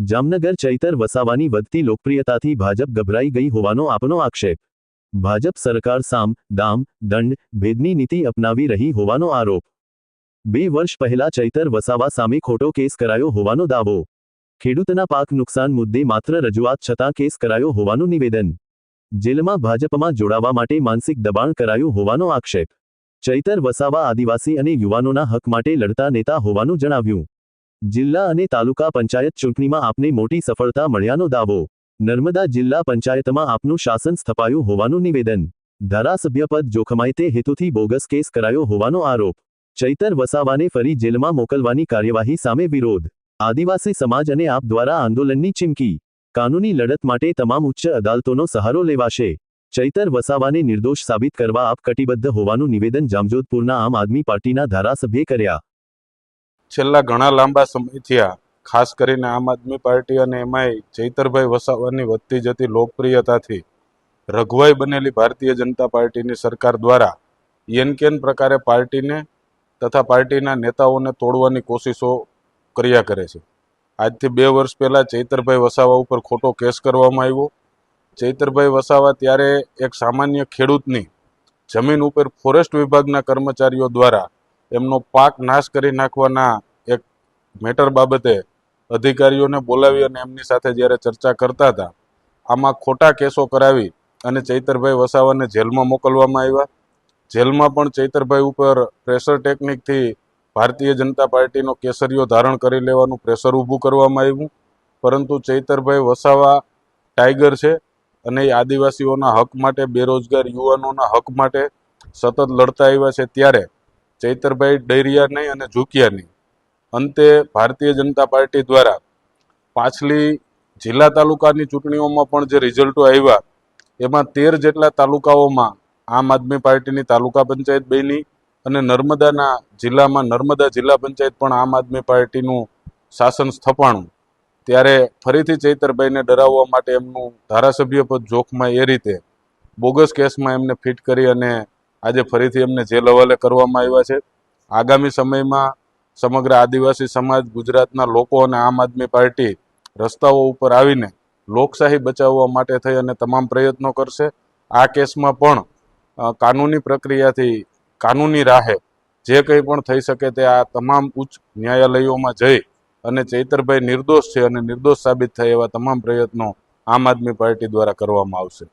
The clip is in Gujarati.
જામનગર ચૈતર વસાવાની વધતી લોકપ્રિયતાથી ભાજપ ગભરાઈ ગઈ હોવાનો આપનો આક્ષેપ. ભાજપ સરકાર સામ, દામ, દંડ, ભેદની નીતિ અપનાવી રહી હોવાનો આરોપ. 2 વર્ષ પહેલા ચૈતર વસાવા સામે ખોટો કેસ કરાયો હોવાનો દાવો. ખેડૂતના પાક નુકસાન મુદ્દે માત્ર રજૂઆત છતાં કેસ કરાયો હોવાનું નિવેદન. જેલમાં ભાજપમાં જોડાવા માટે માનસિક દબાણ કરાયું હોવાનો આક્ષેપ. ચૈતર વસાવા આદિવાસી અને યુવાનોના હક માટે લડતા નેતા હોવાનું જણાવ્યું. જિલ્લા અને તાલુકા પંચાયત ચૂંટણીમાં આપને મોટી સફળતા મળ્યાનો દાવો. નર્મદા જિલ્લા પંચાયતમાં આપનું શાસન સ્થપાયું હોવાનું નિવેદન. ધારાસભ્ય પદ જોખમાય તે હેતુથી બોગસ કેસ કરાયો હોવાનો આરોપ. ચૈતર વસાવાને ફરી જેલમાં મોકલવાની કાર્યવાહી સામે વિરોધ. આદિવાસી સમાજ અને આપ દ્વારા આંદોલનની ચીમકી. કાનૂની લડત માટે તમામ ઉચ્ચ અદાલતોનો સહારો લેવાશે. ચૈતર વસાવાને નિર્દોષ સાબિત કરવા આપ કટિબદ્ધ હોવાનું નિવેદન જામજોધપુરના આમ આદમી પાર્ટીના ધારાસભ્યે કર્યા. છેલ્લા ઘણા લાંબા સમયથી ખાસ કરીને આમ આદમી પાર્ટી અને એમાંય ચૈતરભાઈ વસાવાની વધતી જતી લોકપ્રિયતાથી રઘવાઈ બનેલી ભારતીય જનતા પાર્ટીની સરકાર દ્વારા એનકેન પ્રકારે પાર્ટીને તથા પાર્ટીના નેતાઓને તોડવાની કોશિશો કર્યા કરે છે. આજથી 2 વર્ષ પહેલા ચૈતરભાઈ વસાવા ઉપર ખોટો કેસ કરવામાં આવ્યો. ચૈતરભાઈ વસાવા ત્યારે એક સામાન્ય ખેડૂતની જમીન ઉપર ફોરેસ્ટ વિભાગના કર્મચારીઓ દ્વારા એમનો પાક નાશ કરી નાખવાના એક મેટર બાબતે અધિકારીઓને બોલાવી અને એમની સાથે જ્યારે ચર્ચા કરતા હતા, આમાં ખોટા કેસો કરાવી અને ચૈતરભાઈ વસાવાને જેલમાં મોકલવામાં આવ્યા. જેલમાં પણ ચૈતરભાઈ ઉપર પ્રેશર ટેકનિકથી ભારતીય જનતા પાર્ટીનો કેસરીઓ ધારણ કરી લેવાનું પ્રેશર ઊભું કરવામાં આવ્યું. પરંતુ ચૈતરભાઈ વસાવા ટાઈગર છે અને એ આદિવાસીઓના હક માટે, બેરોજગાર યુવાનોના હક માટે સતત લડતા આવ્યા છે. ત્યારે ચૈતરભાઈ ડર્યા નહીં અને ઝૂક્યા નહીં. અંતે ભારતીય જનતા પાર્ટી દ્વારા પાછલી જિલ્લા તાલુકાની ચૂંટણીઓમાં પણ જે રિઝલ્ટો આવ્યા એમાં 13 જેટલા તાલુકાઓમાં આમ આદમી પાર્ટીની તાલુકા પંચાયત બની અને નર્મદાના જિલ્લામાં નર્મદા જિલ્લા પંચાયત પણ આમ આદમી પાર્ટીનું શાસન સ્થપાણું. ત્યારે ફરીથી ચૈતરભાઈને ડરાવવા માટે એમનું ધારાસભ્ય પદ જોખમાય એ રીતે બોગસ કેસમાં એમને ફિટ કરી અને આજે ફરીથી એમને જેલ હવાલે કરવામાં આવ્યા છે. આગામી સમયમાં સમગ્ર આદિવાસી સમાજ, ગુજરાતના લોકો અને આમ આદમી પાર્ટી રસ્તાઓ ઉપર આવીને લોકશાહી બચાવવા માટે થઈ અને તમામ પ્રયત્નો કરશે. આ કેસમાં પણ કાનૂની પ્રક્રિયાથી કાનૂની રાહે જે કંઈ પણ થઈ શકે તે આ તમામ ઉચ્ચ ન્યાયાલયોમાં જઈ અને ચૈતરભાઈ નિર્દોષ છે અને નિર્દોષ સાબિત થાય એવા તમામ પ્રયત્નો આમ આદમી પાર્ટી દ્વારા કરવામાં આવશે.